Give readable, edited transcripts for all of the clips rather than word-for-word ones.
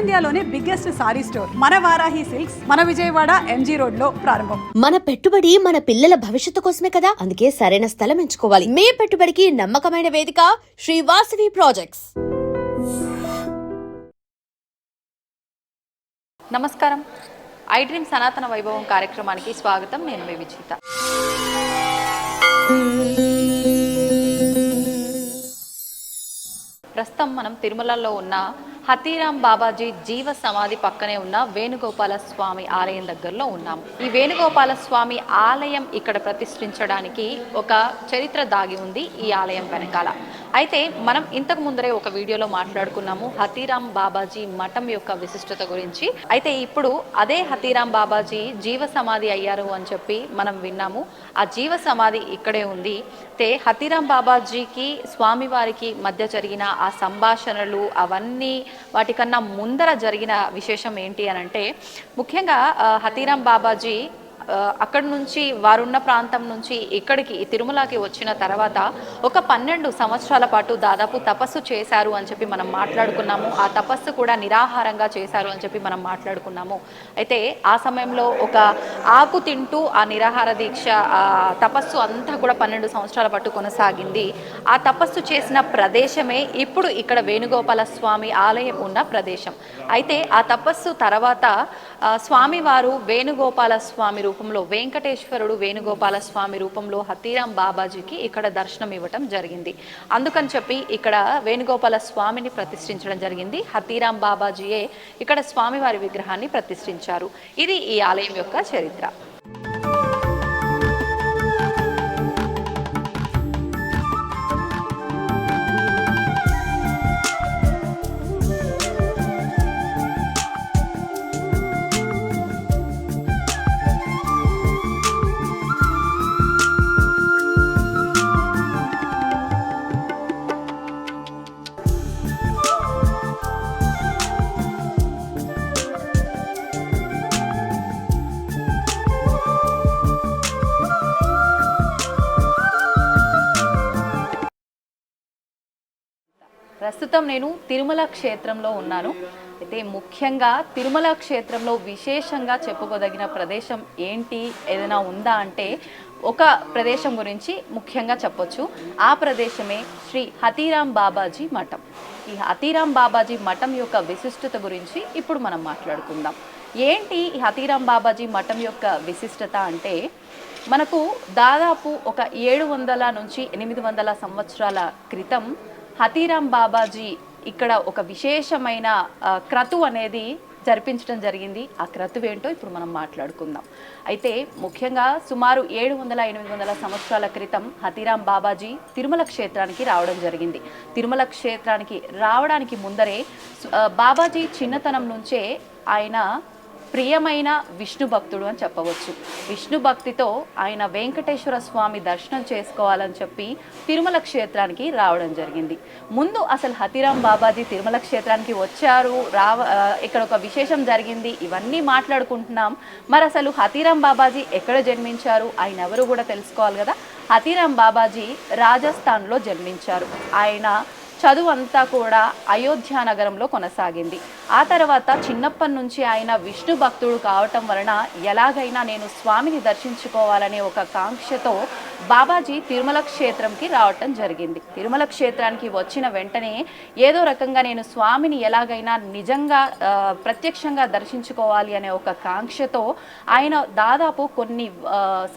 ఇండియాలోనే biggest sorry store మన Varahi silks మన విజయవాడ ఎంజీ రోడ్ లో ప్రారంభం. మన పెట్టుబడి మన పిల్లల భవిష్యత్తు కోసమే కదా, అందుకే సరైన స్థలం ఎంచుకోవాలి. మీ పెట్టుబడికి నమ్మకమైన వేదిక శ్రీ వాసవి ప్రాజెక్ట్స్. నమస్కారం. ఐ డ్రీమ్ సనాతన వైభవం కార్యక్రమానికి స్వాగతం. నేను మీ విజిత. ప్రస్తుతం మనం తిరుమలలో ఉన్న హతీరాం బాబాజీ జీవ సమాధి పక్కనే ఉన్న వేణుగోపాల స్వామి ఆలయం దగ్గరలో ఉన్నాము. ఈ వేణుగోపాల స్వామి ఆలయం ఇక్కడ ప్రతిష్ఠించడానికి ఒక చరిత్ర దాగి ఉంది ఈ ఆలయం వెనకాల. అయితే మనం ఇంతకు ముందరే ఒక వీడియోలో మాట్లాడుకున్నాము హతీరాం బాబాజీ మఠం యొక్క విశిష్టత గురించి. అయితే ఇప్పుడు అదే హతీరాం బాబాజీ జీవ సమాధి అయ్యారు అని చెప్పి మనం విన్నాము. ఆ జీవ సమాధి ఇక్కడే ఉంది. అయితే హతీరాం బాబాజీకి స్వామివారికి మధ్య జరిగిన ఆ సంభాషణలు అవన్నీ వాటికన్నా ముందర జరిగిన విశేషం ఏంటి అని అంటే, ముఖ్యంగా హతీరాం బాబాజీ అక్కడి నుంచి వారున్న ప్రాంతం నుంచి ఇక్కడికి తిరుమలకి వచ్చిన తర్వాత ఒక 12 సంవత్సరాల పాటు దాదాపు తపస్సు చేశారు అని చెప్పి మనం మాట్లాడుకున్నాము. ఆ తపస్సు కూడా నిరాహారంగా చేశారు అని చెప్పి మనం మాట్లాడుకున్నాము. అయితే ఆ సమయంలో ఒక ఆకు తింటూ ఆ నిరాహార దీక్ష తపస్సు అంతా కూడా 12 సంవత్సరాల పాటు కొనసాగింది. ఆ తపస్సు చేసిన ప్రదేశమే ఇప్పుడు ఇక్కడ వేణుగోపాల స్వామి ఆలయం ఉన్న ప్రదేశం. అయితే ఆ తపస్సు తర్వాత స్వామివారు వేణుగోపాల స్వామి రూపంలో, వెంకటేశ్వరుడు వేణుగోపాల స్వామి రూపంలో హతీరాం బాబాజీకి ఇక్కడ దర్శనం ఇవ్వటం జరిగింది. అందుకని చెప్పి ఇక్కడ వేణుగోపాల స్వామిని ప్రతిష్ఠించడం జరిగింది. హతీరాం బాబాజీయే ఇక్కడ స్వామివారి విగ్రహాన్ని ప్రతిష్ఠించారు. ఇది ఈ ఆలయం యొక్క చరిత్ర. ప్రస్తుతం నేను తిరుమల క్షేత్రంలో ఉన్నాను. అయితే ముఖ్యంగా తిరుమల క్షేత్రంలో విశేషంగా చెప్పుకోదగిన ప్రదేశం ఏంటి, ఏదైనా ఉందా అంటే ఒక ప్రదేశం గురించి ముఖ్యంగా చెప్పొచ్చు. ఆ ప్రదేశమే శ్రీ హతీరాం బాబాజీ మఠం. ఈ హతీరాం బాబాజీ మఠం యొక్క విశిష్టత గురించి ఇప్పుడు మనం మాట్లాడుకుందాం. ఏంటి ఈ హతీరాం బాబాజీ మఠం యొక్క విశిష్టత అంటే, మనకు దాదాపు ఒక 700 నుంచి 800 సంవత్సరాల క్రితం హతీరాం బాబాజీ ఇక్కడ ఒక విశేషమైన క్రతువు అనేది జరిపించడం జరిగింది. ఆ క్రతువు ఏంటో ఇప్పుడు మనం మాట్లాడుకుందాం. అయితే ముఖ్యంగా సుమారు 700-800 సంవత్సరాల క్రితం హతీరాం బాబాజీ తిరుమల క్షేత్రానికి రావడం జరిగింది. తిరుమల క్షేత్రానికి రావడానికి ముందరే బాబాజీ చిన్నతనం నుంచే ఆయన ప్రియమైన విష్ణు భక్తుడు అని చెప్పవచ్చు. విష్ణు భక్తితో ఆయన వెంకటేశ్వర స్వామి దర్శనం చేసుకోవాలని చెప్పి తిరుమల క్షేత్రానికి రావడం జరిగింది. ముందు అసలు హతీరాం బాబాజీ తిరుమల క్షేత్రానికి వచ్చారు, ఇక్కడ ఒక విశేషం జరిగింది, ఇవన్నీ మాట్లాడుకుంటున్నాం. మరి అసలు హతీరాం బాబాజీ ఎక్కడ జన్మించారు, ఆయన ఎవరు కూడా తెలుసుకోవాలి కదా. హతీరాం బాబాజీ రాజస్థాన్లో జన్మించారు. ఆయన చదువు అంతా కూడా అయోధ్య నగరంలో కొనసాగింది. ఆ తర్వాత చిన్నప్పటి నుంచి ఆయన విష్ణు భక్తుడు కావటం వలన ఎలాగైనా నేను స్వామిని దర్శించుకోవాలనే ఒక కాంక్షతో బాబాజీ తిరుమల క్షేత్రంకి రావటం జరిగింది. తిరుమల క్షేత్రానికి వచ్చిన వెంటనే ఏదో రకంగా నేను స్వామిని ఎలాగైనా నిజంగా ప్రత్యక్షంగా దర్శించుకోవాలి అనే ఒక కాంక్షతో ఆయన దాదాపు కొన్ని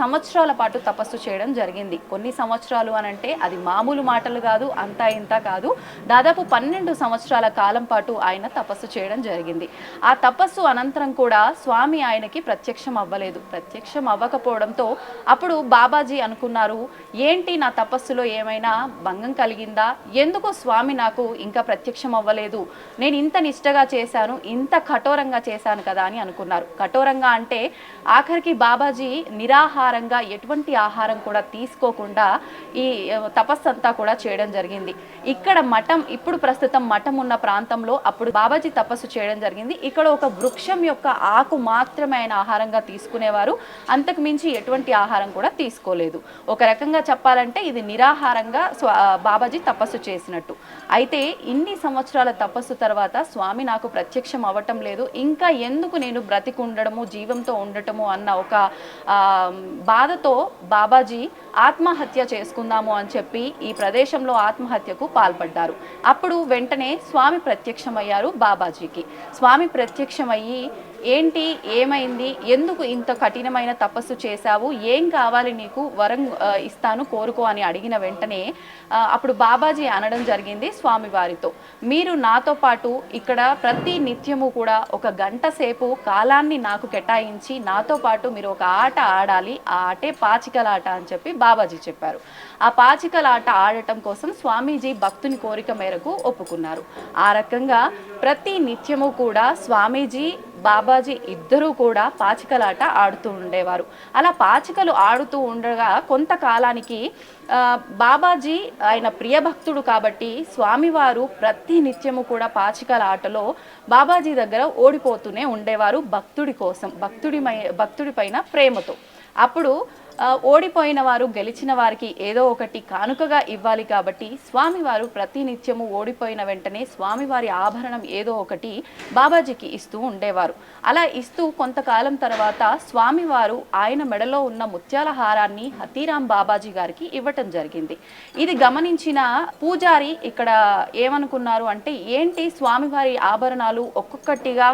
సంవత్సరాల పాటు తపస్సు చేయడం జరిగింది. కొన్ని సంవత్సరాలు అనంటే అది మామూలు మాటలు కాదు, అంతా ఇంత కాదు. దాదాపు 12 సంవత్సరాల కాలం పాటు ఆయన తపస్సు చేయడం జరిగింది. ఆ తపస్సు అనంతరం కూడా స్వామి ఆయనకి ప్రత్యక్షం అవ్వలేదు. ప్రత్యక్షం అవ్వకపోవడంతో అప్పుడు బాబాజీ అనుకున్నారు, ఏంటి నా తపస్సులో ఏమైనా భంగం కలిగిందా, ఎందుకు స్వామి నాకు ఇంకా ప్రత్యక్షం అవ్వలేదు, నేను ఇంత నిష్టగా చేశాను, ఇంత కఠోరంగా చేశాను కదా అని అనుకున్నారు. కఠోరంగా అంటే ఆఖరికి బాబాజీ నిరాహారంగా ఎటువంటి ఆహారం కూడా తీసుకోకుండా ఈ తపస్సు అంతా కూడా చేయడం జరిగింది. ఇక్కడ మఠం, ఇప్పుడు ప్రస్తుతం మఠం ఉన్న ప్రాంతంలో అప్పుడు బాబాజీ తపస్సు చేయడం జరిగింది. ఇక్కడ ఒక వృక్షం యొక్క ఆకు మాత్రమే ఆయన ఆహారంగా తీసుకునేవారు. అంతకు మించి ఎటువంటి ఆహారం కూడా తీసుకోలేదు. ఒక రకంగా చెప్పాలంటే ఇది నిరాహారంగా బాబాజీ తపస్సు చేసినట్టు. అయితే ఇన్ని సంవత్సరాల తపస్సు తర్వాత స్వామి నాకు ప్రత్యక్షం అవ్వటం లేదు, ఇంకా ఎందుకు నేను బ్రతికుండడము జీవంతో ఉండటము అన్న ఒక బాధతో బాబాజీ ఆత్మహత్య చేసుకుందాము అని చెప్పి ఈ ప్రదేశంలో ఆత్మహత్యకు పాల్పడ్డారు. అప్పుడు వెంటనే స్వామి ప్రత్యక్షమయ్యారు బాబాజీకి. స్వామి ప్రత్యక్షమయ్యి ఏంటి, ఏమైంది, ఎందుకు ఇంత కఠినమైన తపస్సు చేశావు, ఏం కావాలి నీకు, వరం ఇస్తాను కోరుకో అని అడిగిన వెంటనే అప్పుడు బాబాజీ అనడం జరిగింది స్వామివారితో, మీరు నాతో పాటు ఇక్కడ ప్రతి నిత్యము కూడా 1 గంట సేపు కాలాన్ని నాకు కేటాయించి నాతో పాటు మీరు ఒక ఆట ఆడాలి, ఆ ఆటే పాచికలాట అని చెప్పి బాబాజీ చెప్పారు. ఆ పాచికలాట ఆడటం కోసం స్వామీజీ భక్తుని కోరిక మేరకు ఒప్పుకున్నారు. ఆ రకంగా ప్రతి నిత్యము కూడా స్వామీజీ బాబాజీ ఇద్దరూ కూడా పాచికలాట ఆడుతూ ఉండేవారు. అలా పాచికలు ఆడుతూ ఉండగా కొంతకాలానికి బాబాజీ ఆయన ప్రియభక్తుడు కాబట్టి స్వామివారు ప్రతి నిత్యము కూడా పాచికల ఆటలో బాబాజీ దగ్గర ఓడిపోతూనే ఉండేవారు భక్తుడి కోసం, భక్తుడి పైన ప్రేమతో. అప్పుడు ఓడిపోయిన వారు గెలిచిన వారికి ఏదో ఒకటి కానుకగా ఇవ్వాలి కాబట్టి స్వామివారు ప్రతినిత్యము ఓడిపోయిన వెంటనే స్వామివారి ఆభరణం ఏదో ఒకటి బాబాజీకి ఇస్తూ ఉండేవారు. అలా ఇస్తూ కొంతకాలం తర్వాత స్వామివారు ఆయన మెడలో ఉన్న ముత్యాల హారాన్ని హతీరాం బాబాజీ గారికి ఇవ్వటం జరిగింది. ఇది గమనించిన పూజారి ఇక్కడ ఏమనుకున్నారు అంటే, ఏంటి స్వామివారి ఆభరణాలు ఒక్కొక్కటిగా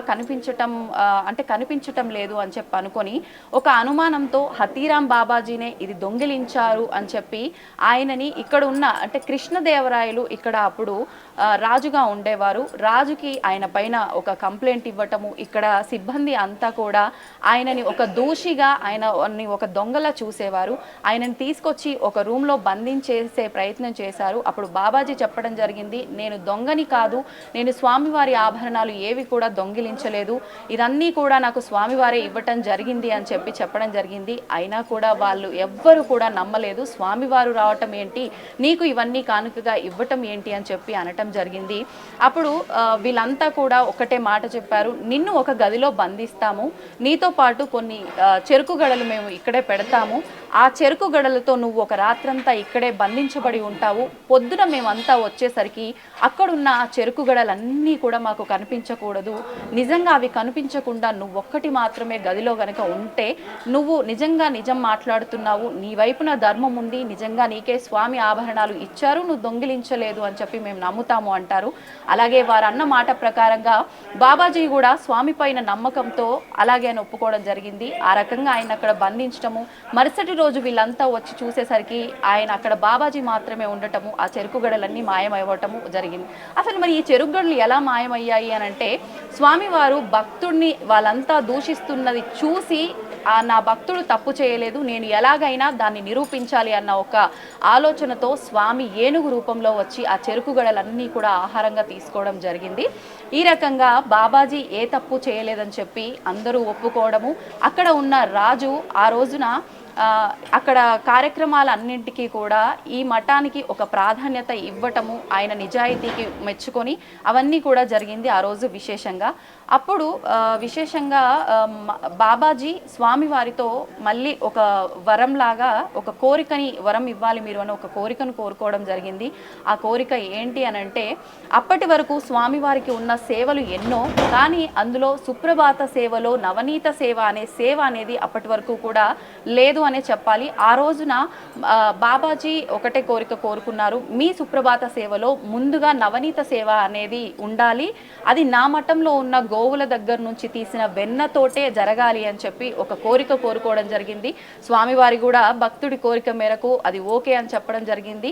కనిపించటం లేదు అని చెప్పి అనుకొని ఒక అనుమానంతో హతీరాం బాబాజీనే ఇది దొంగిలించారు అని చెప్పి ఆయనని ఇక్కడ ఉన్న అంటే కృష్ణదేవరాయలు ఇక్కడ అప్పుడు రాజుగా ఉండేవారు, రాజుకి ఆయన పైన ఒక కంప్లైంట్ ఇవ్వటము, ఇక్కడ సిబ్బంది అంతా కూడా ఆయనని ఒక దోషిగా ఆయనని ఒక దొంగలా చూసేవారు. ఆయనని తీసుకొచ్చి ఒక రూమ్లో బంధించేసే ప్రయత్నం చేశారు. అప్పుడు బాబాజీ చెప్పడం జరిగింది, నేను దొంగని కాదు, నేను స్వామివారి ఆభరణాలు ఏవి కూడా దొంగిలించలేదు, ఇదన్నీ కూడా నాకు స్వామివారే ఇవ్వటం జరిగింది అని చెప్పడం జరిగింది. అయినా కూడా వాళ్ళు ఎవ్వరు కూడా నమ్మలేదు. స్వామివారు రావటం ఏంటి, నీకు ఇవన్నీ కానుకగా ఇవ్వటం ఏంటి అని చెప్పి అనటం జరిగింది. అప్పుడు వీళ్ళంతా కూడా ఒకటే మాట చెప్పారు, నిన్ను ఒక గదిలో బంధిస్తాము, నీతో పాటు కొన్ని చెరుకు గడలు మేము ఇక్కడే పెడతాము, ఆ చెరుకు గడలతో నువ్వు ఒక రాత్రంతా ఇక్కడే బంధించబడి ఉంటావు, పొద్దున మేమంతా వచ్చేసరికి అక్కడున్న ఆ చెరుకు గడలన్నీ కూడా మాకు కనిపించకూడదు, నిజంగా అవి కనిపించకుండా నువ్వు ఒక్కటి మాత్రమే గదిలో గనక ఉంటే నువ్వు నిజంగా నిజం మాట్లాడుతున్నావు, నీ వైపున ధర్మం ఉంది, నిజంగా నీకే స్వామి ఆభరణాలు ఇచ్చారు, నువ్వు దొంగిలించలేదు అని చెప్పి మేము నమ్ముతాము అంటారు. అలాగే వారు అన్న మాట ప్రకారంగా బాబాజీ కూడా స్వామి పైన నమ్మకంతో అలాగే అని ఒప్పుకోవడం జరిగింది. ఆ రకంగా ఆయన అక్కడ బంధించటము, మరుసటి రోజు వీళ్ళంతా వచ్చి చూసేసరికి ఆయన అక్కడ బాబాజీ మాత్రమే ఉండటము, ఆ చెరుకు గడలన్నీ మాయమవ్వటము జరిగింది. అసలు మరి ఈ చెరుకు గడలు ఎలా మాయమయ్యాయి అని అంటే, స్వామివారు భక్తుడిని వాళ్ళంతా దూషిస్తున్నది చూసి నా భక్తుడు తప్పు చేయలేదు, నేను ఎలాగైనా దాన్ని నిరూపించాలి అన్న ఒక ఆలోచనతో స్వామి ఏనుగు రూపంలో వచ్చి ఆ చెరుకు గడలన్నీ కూడా ఆహారంగా తీసుకోవడం జరిగింది. ఈ రకంగా బాబాజీ ఏ తప్పు చేయలేదని చెప్పి అందరూ ఒప్పుకోవడము, అక్కడ ఉన్న రాజు ఆ రోజున అక్కడ కార్యక్రమాలన్నింటికీ కూడా ఈ మఠానికి ఒక ప్రాధాన్యత ఇవ్వటము, ఆయన నిజాయితీకి మెచ్చుకొని అవన్నీ కూడా జరిగింది ఆ రోజు విశేషంగా. అప్పుడు విశేషంగా బాబాజీ స్వామివారితో మళ్ళీ ఒక వరంలాగా ఒక కోరికని, వరం ఇవ్వాలి మీరు అని ఒక కోరికను కోరుకోవడం జరిగింది. ఆ కోరిక ఏంటి అని అంటే, అప్పటి వరకు స్వామివారికి ఉన్న సేవలు ఎన్నో, కానీ అందులో సుప్రభాత సేవలో నవనీత సేవ అనే సేవ అనేది అప్పటి వరకు కూడా లేదు అనే చెప్పాలి. ఆ రోజున బాబాజీ ఒకటే కోరిక కోరుకున్నారు, మీ సుప్రభాత సేవలో ముందుగా నవనీత సేవ అనేది ఉండాలి, అది నా మఠంలో ఉన్న గోవుల దగ్గర నుంచి తీసిన వెన్నతోటే జరగాలి అని చెప్పి ఒక కోరిక కోరుకోవడం జరిగింది. స్వామివారి కూడా భక్తుడి కోరిక మేరకు అది ఓకే అని చెప్పడం జరిగింది.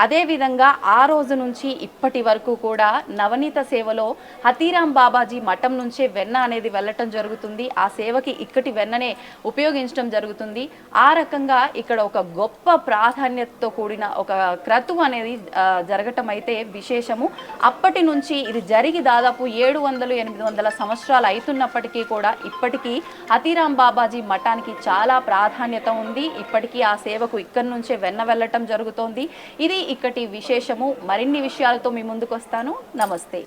అదేవిధంగా ఆ రోజు నుంచి ఇప్పటి వరకు కూడా నవనీత సేవలో హతీరాం బాబాజీ మఠం నుంచే వెన్న అనేది వెళ్ళటం జరుగుతుంది. ఆ సేవకి ఇక్కడి వెన్ననే ఉపయోగించడం జరుగుతుంది. ఆ రకంగా ఇక్కడ ఒక గొప్ప ప్రాధాన్యతతో కూడిన ఒక క్రతువు అనేది జరగటం అయితే విశేషము. అప్పటి నుంచి ఇది జరిగి దాదాపు 700-800 సంవత్సరాలు అవుతున్నప్పటికీ కూడా ఇప్పటికీ హతీరాం బాబాజీ మఠానికి చాలా ప్రాధాన్యత ఉంది. ఇప్పటికీ ఆ సేవకు ఇక్కడి నుంచే వెన్న వెళ్ళటం జరుగుతోంది. ఇది ఇక్కడి విశేషము. మరిన్ని విషయాలతో మీ ముందుకు వస్తాను. నమస్తే.